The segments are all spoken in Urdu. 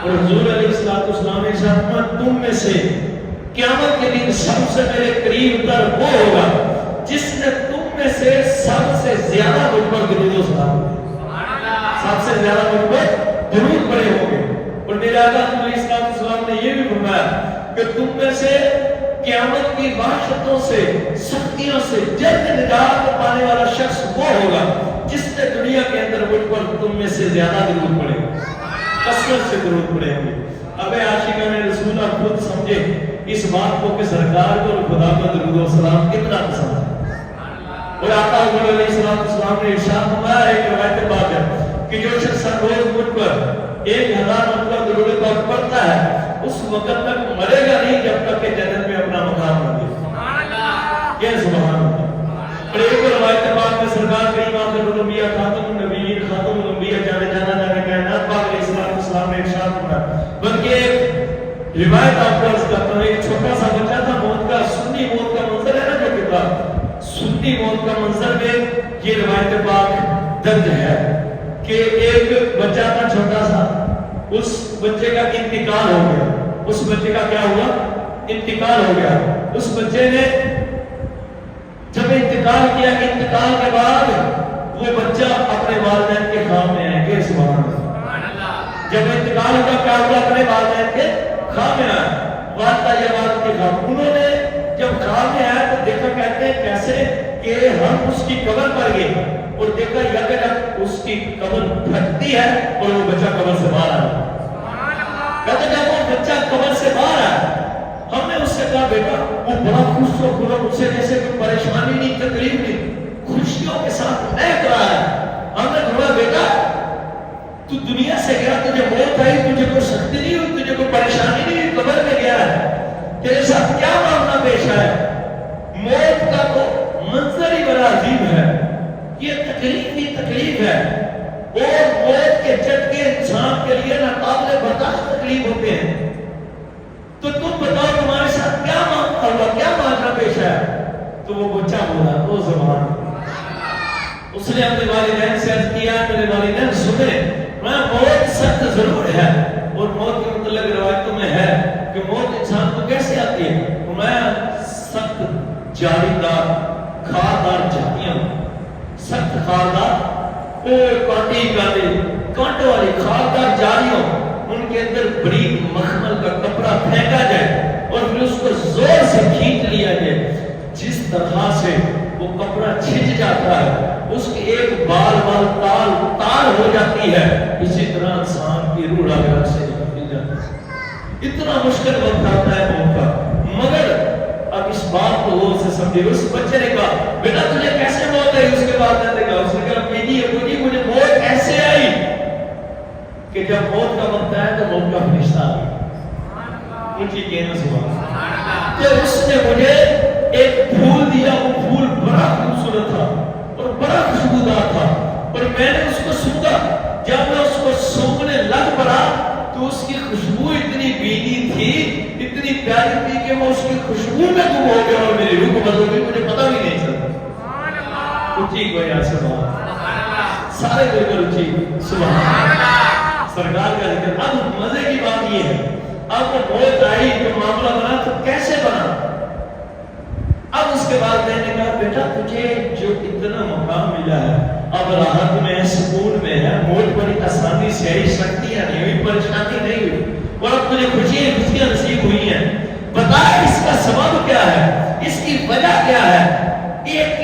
اور حضور علیہ السلام نے فرمایا تم میں سے قیامت کے دن سب سے میرے قریب تر وہ ہوگا جس نے تم میں سے سب سے زیادہ مجھ پر درود و سلام سب سے زیادہ مجھ پر درود پڑے ہوں گے. اور میرے آقا علیہ السلام نے یہ بھی فرمایا کہ تم میں سے قیامت کی وحشتوں سے سختیوں سے جلد نجات پانے والا شخص وہ ہوگا جس نے دنیا کے اندر مجھ پر تم میں سے زیادہ درود پڑے کثرت سے درود پڑے ہوں گے. اب عاشقان رسول آپ خود سمجھے اس بات کو کہ سرکار کو خدا کا درود و سلام کتنا پسند ہے. اور آقا علیہ السلام نے ارشاد فرمایا ایک روایت بات ہے کہ جو شخص روز مجھ پر 1000 مرتبہ درود پاک پڑھتا ہے اس وقت تک مرے گا نہیں جب تک کہ جنت میں اپنا مقام نہ دے. یہ سبحان اللہ. اور ایک روایت پاک میں سرکار کریم آخر الانبیاء خاتم النبیین خاتم الانبیاء جانا کائنات پاک علیہ السلام نے ارشاد فرمایا. بلکہ روایت آپ کو عرض کرتا ہوں ایک چھوٹا سا بچہ تھا موت کا سنی موت کا منظر ہے نا جو کتاب سنی موت کا منظر میں یہ روایت پاک درج ہے کہ ایک بچہ تھا چھوٹا سا اس بچے کا انتقال ہو گیا. اس بچے کا کیا ہوا انتقال ہو گیا. اس بچے نے جب انتقال کیا انتقال کے بعد وہ بچہ اپنے والدین کے خواب میں آئے گے. سبحان اللہ. جب انتقال ہوا کیا ہوا اپنے والدین کے خواب میں آئے والدہ یا والد کے خواب. انہوں نے جب خواب میں آیا تو دیکھا کہتے ہیں کیسے کہ ہم اس کی قبر پر گئے اور دیکھا یکجہت اس کی قبر پھٹتی ہے اور وہ بچہ قبر سے باہر آیا. کہتے جب وہ بچہ قبر سے باہر آیا ہم نے اس سے کہا بیٹا وہ بڑا خوش و خرم اسے جیسے کوئی پریشانی نہیں تکلیف نہیں خوشیوں کے ساتھ مہک رہا ہے. ہم نے کہا بیٹا تو دنیا سے گیا تجھے موت آئی تجھے کوئی سختی نہیں ہوئی تجھے کوئی پریشانی نہیں ہوئی قبر میں گیا ہے تیرے ساتھ کیا معاملہ پیش آیا. موت کا تو منظر ہی بڑا عجیب ہے. یہ تکلیف ہی تکلیف ہے اور موت کے جھٹکے انسان کے لیے ناقابل برداشت تکلیف ہوتے ہیں. تو تم بتاؤ تمہارے ساتھ کیا معاملہ ہوا کیا معاملہ پیش ہے. تو وہ بچہ بولا او زبان اس نے اپنے والدین سے عرض کیا میرے والدین سنیں موت سخت ضرور ہے اور موت کے متعلق روایتوں میں ہے کہ موت انسان کو کیسے آتی ہے. میں سخت جاری دار خاردار جھاڑیاں سخت خاردار کانٹوں والی خاردار جاریوں ان کے اندر بڑی مخمل کا کپڑا پھینکا جائے اور پھر اس کو زور سے کھینچ لیا جائے. جس طرح سے وہ کپڑا چھج جاتا ہے اس کی ایک بال تار ہو جاتی ہے اسی طرح انسان کی روح اگر سے نکل جاتی ہے. اتنا مشکل وقت آتا ہے موت کا. مگر اب اس بات کو غور سے سمجھے. اس بچے نے کہا بیٹا تجھے کیسے موت آئی. اس کے بعد نے کہا اس نے کہا بیٹی مجھے موت ایسے آئی کہ جب موت کا وقت آیا تو موت کا فرشتہ آ گیا. اونچی کہنا سبحان اللہ. تو اس نے مجھے ایک پھول دیا. وہ پھول بڑا خوبصورت تھا اور بڑا خوشبودار تھا اور میں نے اس کو سونگا. جب میں اس کو سونگنے لگ پڑا تو اس کی خوشبو اتنی بیدی تھی اتنی پیاری تھی کہ وہ اس کی خوشبو میں گم ہو گیا اور میری روح بدل گئی. مجھے پتہ بھی نہیں چلا. اٹھی کوئی ایسے بات سارے دل کر اٹھی سبحان اللہ سرکار کا ذکر. اب مزے کی بات یہ ہے اب موت آئی تو معاملہ بنا تو کیسے بنا. اب اس کے بعد میں نے کہا بیٹا تجھے جو اتنا مقام ملا ہے اب راحت میں سکون میں ہے. موت بڑی آسانی سے آئی سختیاں نہیں ہوئی پریشانی نہیں ہوئی اور اب تجھے خوشیاں نصیب ہوئی ہیں. بتا اس کا سبب کیا ہے اس کی وجہ کیا ہے.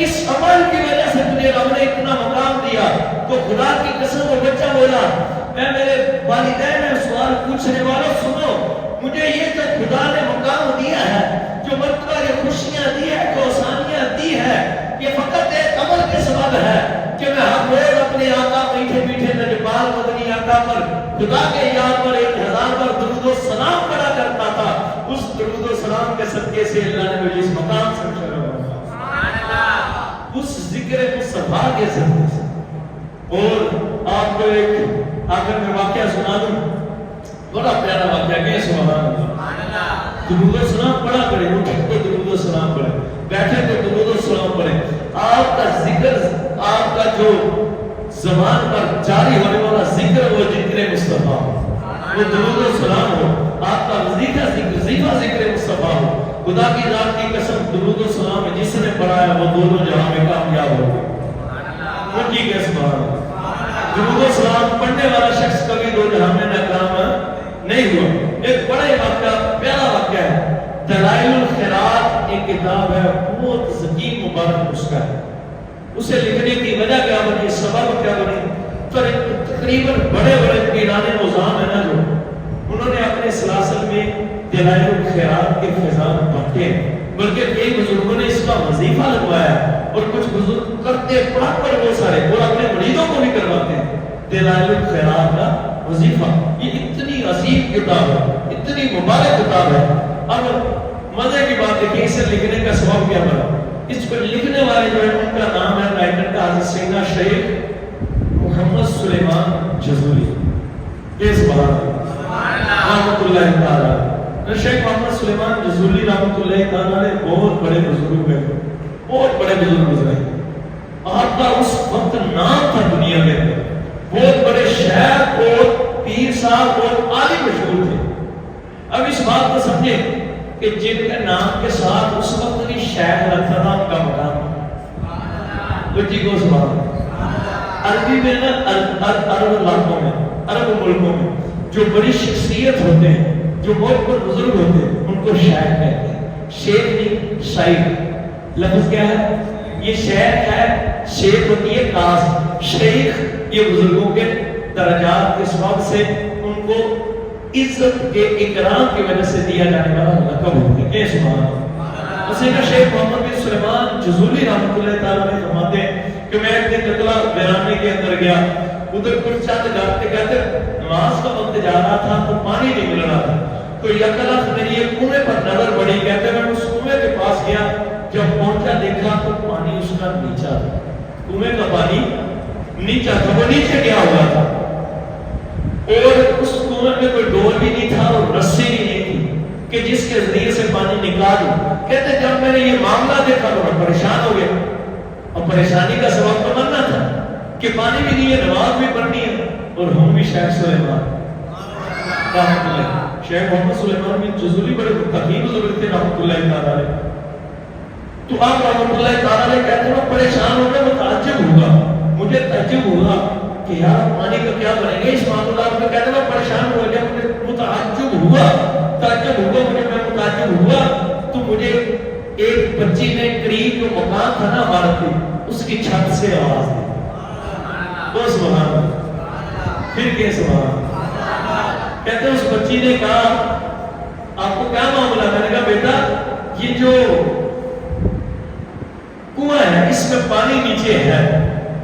اس عمل کی وجہ سے تجھے رب نے اتنا مقام دیا. تو خدا کی قسم وہ بچہ بولا میں میرے والدین نے سوال پوچھنے والوں سنو مجھے یہ جو خدا نے مقام دیا ہے جو مرتبہ یہ خوشیاں دی ہے جو آسانیاں دی ہے یہ فقط ایک عمل کے سبب ہے کہ میں ہر روز اپنے آقا میٹھے میٹھے نجبال مدنی آقا پر خدا کے یاد پر 1000 بار درود و سلام پڑھا کرتا تھا. اس درود و سلام کے صدقے سے اللہ نے مجھے اس مقام سے سبحان اللہ اس ذکر مصطفیٰ کے ذریعے سے. اور آپ کو ایک آخر میں واقعہ سنا دوں بڑا پیارا واقعہ کہ سبحان اللہ. درود و سلام پڑھا کرے اٹھے تو درود و سلام پڑھے بیٹھے تو درود و سلام پڑھے. آپ کا ذکر آپ کا جو زبان پر جاری ہونے والا ذکر وہ ذکر مصطفیٰ وہ درود و سلام ہو، آپ کا وظیفہ ذکر مصطفیٰ ہو۔ خدا کی ذات کی قسم درود و سلام جس نے پڑھایا وہ دونوں جہاں میں کامیاب ہو گئے۔ وہ ٹھیک ہے، سبحان اللہ۔ درود و سلام پڑھنے والا شخص کبھی دو جہاں میں ناکام نہیں ہوا۔ ایک بڑا واقعہ، پیارا واقعہ ہے، دلائل الخیرات ایک کتاب ہے، بہت ذکی مبارک نسخہ ہے۔ اسے لکھنے کی وجہ کیا بنی، سبب کیا بنی، تقریباً بڑے بڑے پیران نظام ہیں نا جو، انہوں نے اپنے سلاسل میں دلائل الخیرات کے فیضان بانٹے، بلکہ کئی بزرگوں نے اس کا وظیفہ لگوایا، اور کچھ بزرگ کرتے پڑھا پر وہ سارے اور اپنے مریدوں کو بھی کرواتے ہیں دلائل الخیرات کا وظیفہ۔ یہ اتنی عظیم کتاب ہے، اتنی مبارک کتاب ہے۔ اب مزے کی بات دیکھیں، اسے لکھنے کا سبب کیا بنا۔ اس کو لکھنے والے جو ہے ان کا نام ہے رائٹر کا حضرت سیدنا شیخ محمد سلیمان جزولی، سبحان اللہ رحمۃ اللہ تعالی۔ شیخ محمد سلیمان جزولی رحمۃ اللہ تعالی بہت بڑے بزرگ ہیں، بہت بڑے بزرگ گزرے۔ آپ کا اس وقت نام تھا دنیا میں، بہت بڑے شیخ اور پیر صاحب اور عالم مشہور تھے۔ اب اس بات کو سمجھیں کہ جن کے نام کے ساتھ اس وقت بھی شیخ رکھتا تھا ان کا مقام بچی کو سبحان اللہ۔ عربی میں نا عرب علاقوں میں، عرب ملکوں میں جو بڑی شخصیت ہوتے ہیں، جو بہت بڑے بزرگ ہوتے ہیں، ان کو شیخ کہتے ہیں۔ شیخ نہیں، شیخ لفظ کیا ہے؟ یہ شیخ ہے، شیخ ہوتی ہے کاس، شیخ یہ بزرگوں کے درجات کے سبب سے ان کو عزت کے اکرام کی وجہ سے دیا جانے والا لقب ہوتا ہے۔ کہ سبحان اللہ۔ سیدنا شیخ محمد بن سلیمان جزولی رحمۃ اللہ تعالیٰ نے فرماتے ہیں کہ میں ایک دن نکلا ویرانے کے اندر گیا، ادھر کچھ چند جاتے کہتے نماز کا وقت جا رہا تھا تو پانی نہیں مل رہا تھا، تو یکلخ میری ایک کنویں پر نظر پڑی، کہتے میں اس کنویں کے پاس گیا، جب پہنچا دیکھا تو پانی اس کا نیچا تھا، کنویں کا پانی نیچا تھا، وہ نیچے گیا ہوا تھا، اور اس کنویں میں کوئی ڈور بھی نہیں تھا اور رسی بھی نہیں تھی کہ جس کے ذریعے سے پانی نکالوں۔ کہتے جب میں نے یہ معاملہ دیکھا تو میں پریشان ہو گیا، اور پریشانی کا سبب تو بننا تھا کہ پانی بھی نہیں ہے، نماز بھی پڑھنی ہے، اور ہم بھی شیخ سلیمان رحمۃ اللہ، شیخ محمد سلیمان بن جزولی بڑے متقی بزرگ تھے رحمۃ اللہ تعالی۔ تو آپ رحمۃ اللہ تعالی کہتے ہیں پریشان ہو گیا، متعجب ہوگا، مجھے تعجب ہوگا کہ یار پانی کا کیا بنے گا اس معاملات میں۔ کہتے ہیں پریشان ہو گیا، مجھے متعجب ہوا، تعجب ہوا مجھے، میں متعجب ہوا تو مجھے ایک بچی نے قریب جو مکان تھا نا ہمارا تھی اس کی چھت سے آواز دی، وہ سبحان اللہ، پھر کہ سبحان اللہ۔ کہتے ہیں اس بچی نے کہا آپ کو کیا معاملہ؟ میں نے کہا بیٹا یہ جو کنواں ہے اس میں پانی نیچے ہے،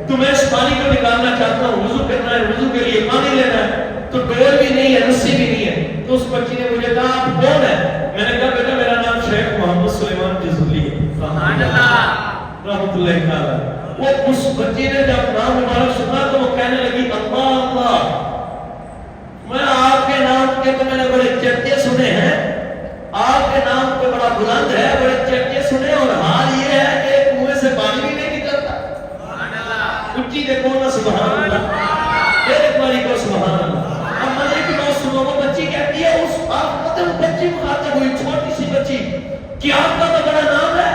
تو میں اس پانی کو نکالنا چاہتا ہوں، وضو کرنا ہے، وضو کے لیے پانی لینا ہے، تو ڈور بھی نہیں ہے، رسی بھی نہیں ہے۔ تو اس بچی نے مجھے کہا آپ کون ہے؟ میں نے کہا بیٹا میرا نام شیخ محمد سلیمان جزولی ہے سبحان اللہ رحمۃ اللہ تعالی۔ وہ اس بچی نے جب نام مبارک سنا تو وہ کہنے لگی اللہ اللہ، میں آپ کے نام کے تو میں نے بڑے چرچے سنے ہیں، آپ کے نام پہ بڑا بلند ہے، بڑے چرچے سنے، اور حال یہ ہے کہ ایک کنویں سے پانی بھی نہیں نکلتا۔ اچھی دیکھو نا سبحان اللہ، ایک باری کو سبحان اللہ۔ اب مزے کی بات سنو، وہ بچی کہتی ہے اس آپ مطلب بچی مخاطب ہوئی، چھوٹی سی بچی کہ آپ کا تو بڑا نام ہے،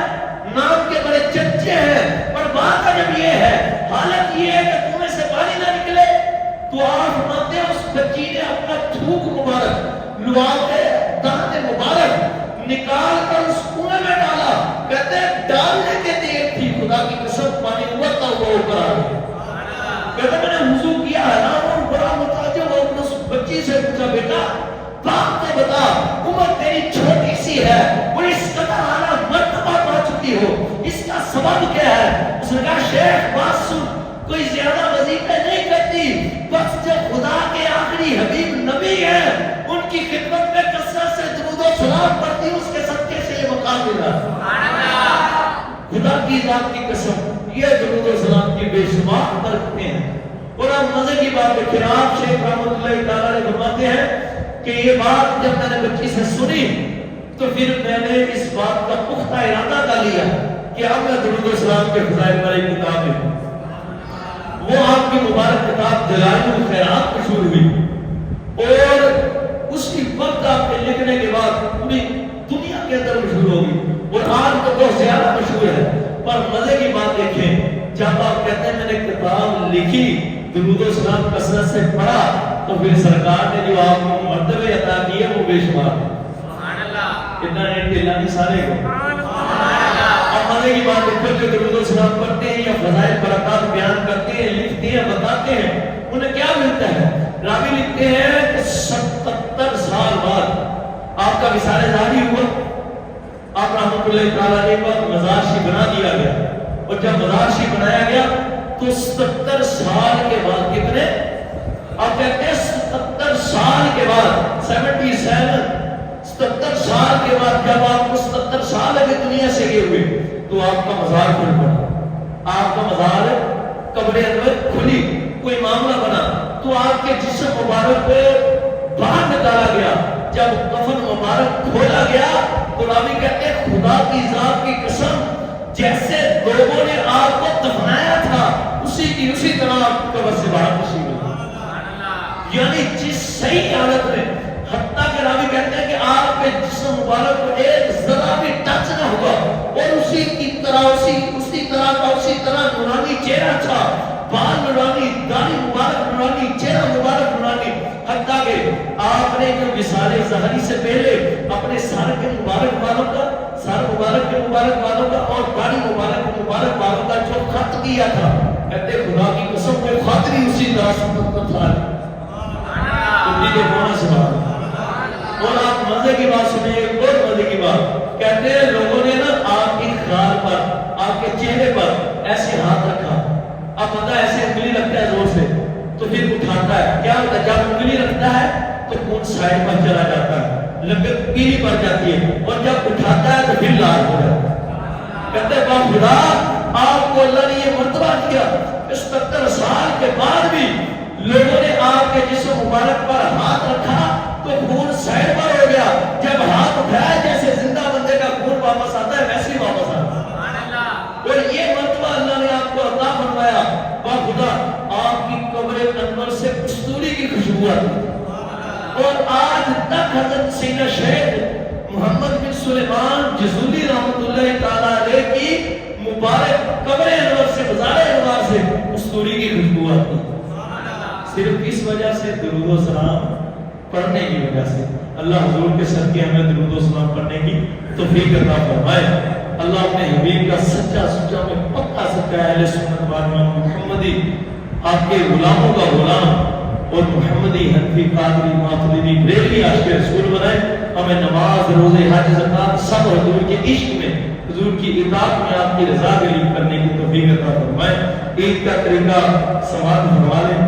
نام کے بڑے چرچے ہیں، پر بات جب یہ ہے، حالت یہ ہے کہ کنویں سے پانی نہ نکلے، تو آپ فرماتے ہیں اس بچی نے اپنا تھوک مبارک لعاب کے دانت مبارک نکال کر اس کنویں میں ڈالا۔ کہتے ہیں ڈالنے کے دیر تھی، خدا کی قسم پانی ابلتا ہوا اوپر آ گیا۔ کہتے میں نے وضو کیا ہے نا، اور بڑا متعجب ہو اس بچی سے پوچھا بیٹا بات تو بتا، عمر تیری چھوٹی سی ہے اور اس قدر اعلیٰ مرتبہ پا چکی ہو، اس کا سبب کیا ہے؟ اس نے کہا شیخ بات سن، کوئی زیادہ وظیفے نہیں کرتی، بس جو خدا کے آخری حبیب نبی ہیں ان کی خدمت میں کثرت سے درود و سلام پڑھتی، اس کے صدقے سے یہ مقام ملا۔ خدا کی ذات کی قسم یہ درود و سلام کی بے شمار برکتیں ہیں۔ اور اب مزے کی بات ہے کہ آپ شیخ رحمۃ اللہ تعالی فرماتے ہیں کہ یہ بات جب میں نے بچی سے سنی تو پھر میں نے اس بات کا پختہ ارادہ کر لیا کہ اب میں درود و سلام کے فضائل پر ایک کتاب لکھوں۔ وہ آپ کی مبارک کتاب دلائل الخیرات مشہور ہوئی، اور اسی وقت آپ کے لکھنے کے بعد پوری دنیا کے اندر مشہور ہوگی، اور آج تو بہت زیادہ مشہور ہے۔ پر مزے کی بات دیکھیں، جب آپ کہتے ہیں میں نے کتاب لکھی، درود و سلام کثرت سے پڑھا، تو پھر سرکار نے جو آپ کو مرتبے عطا کیے وہ بے شمار ہیں۔ کتنا نیٹ دلانی سارے کو۔ اب مزے کی بات دیکھو، جو درود و سلام پڑھتے ہیں یا فضائل برکات بیان کرتے ہیں، لکھتے ہیں، بتاتے ہیں، انہیں کیا ملتا ہے؟ راوی لکھتے ہیں کہ 77 سال بعد آپ کا وصال ظاہری ہوا، آپ رحمۃ اللہ تعالیٰ علیہ پر مزار شریف بنا دیا گیا، اور جب مزار شریف بنایا گیا تو 77 سال کے بعد کتنے؟ آپ کہتے ہیں 77 سال کے بعد 77 سال کے بعد جب آپ کو 77 سال کی دنیا سے گئے ہوئے تو آپ کا مزار کھل پڑا، آپ کا مزار قبر انور کھلی، کوئی معاملہ بنا تو آپ کے جسم مبارک کو باہر نکالا گیا۔ جب کفن مبارک کھولا گیا تو راوی کہتے ہیں خدا کی ذات کی قسم، جیسے لوگوں نے آپ کو دفنایا تھا اسی طرح آپ قبر سے باہر تشریف لائے، یعنی جس صحیح حالت میں، حتیٰ کہ راوی کہتے ہیں کہ آپ کے جسم مبارک کو ایک ذرا بھی ٹچ نہ ہوا، اور اسی طرح نورانی چہرہ تھا، بال نورانی، داڑھی مبارک نورانی، چہرہ مبارک نورانی، حتیٰ کہ آپ نے جو وصال ظاہری سے پہلے اپنے سر کے مبارک بالوں کا، سر مبارک کے مبارک بالوں کا اور داڑھی مبارک کے مبارک بالوں کا جو خط کیا تھا، کہتے خدا کی قسم میں خاطری اسی طرح سنت تھا۔ اور آپ مزے کی بات سنیں، ایک بہت مزے کی بات، کہتے ہیں لوگوں نے نا آپ کی خال پر، آپ کے چہرے پر ایسے ہاتھ رکھا، اب بندہ ایسے انگلی رکھتا ہے زور سے تو پھر اٹھاتا ہے، کیا ہوتا ہے؟ جب انگلی رکھتا ہے تو خون سائڈ پر چلا جاتا ہے، لگت پیلی پڑ جاتی ہے، اور جب اٹھاتا ہے تو پھر لال ہو جاتا ہے۔ کہتے ہیں باپ خدا آپ کو اللہ نے یہ مرتبہ دیا، 77 سال کے بعد بھی لوگوں نے آپ کے جسم مبارک پر ہاتھ رکھا تو خون سائڈ پر ہو گیا، جب ہاتھ اٹھایا جیسے زندہ بندے کا خون واپس آتا ہے ویسے ہی واپس آتا ہے، اور یہ مرتبہ اللہ نے آپ کو عطا فرمایا۔ باپ خدا آپ کی قبر انور سے کستوری کی خوشبو آتی، اور آج تک حضرت سیدنا شیخ محمد بن سلیمان جزولی رحمۃ اللہ تعالیٰ علیہ کی مبارک قبر انور سے، مزار انور سے کستوری کی خوشبو آتی، صرف اس وجہ سے درود و سلام پڑھنے کی وجہ سے۔ اللہ حضور کے صدقے ہمیں درود و سلام پڑھنے کی توفیق عطا فرمائے۔ اللہ اپنے حبیب کا سچا میں پکا سچا اہل سنت والجماعت محمدی، آپ کے غلاموں کا غلام اور محمدی حنفی قادری ماتریدی بریلوی عاشق رسول بنائے، ہمیں نماز، روزے، حج، زکات سب حضور کے عشق میں، حضور کی اطاعت میں، آپ کی رضا کے لیے کرنے کی توفیق عطا فرمائے۔ عید کا طریقہ سماعت فرما لیں۔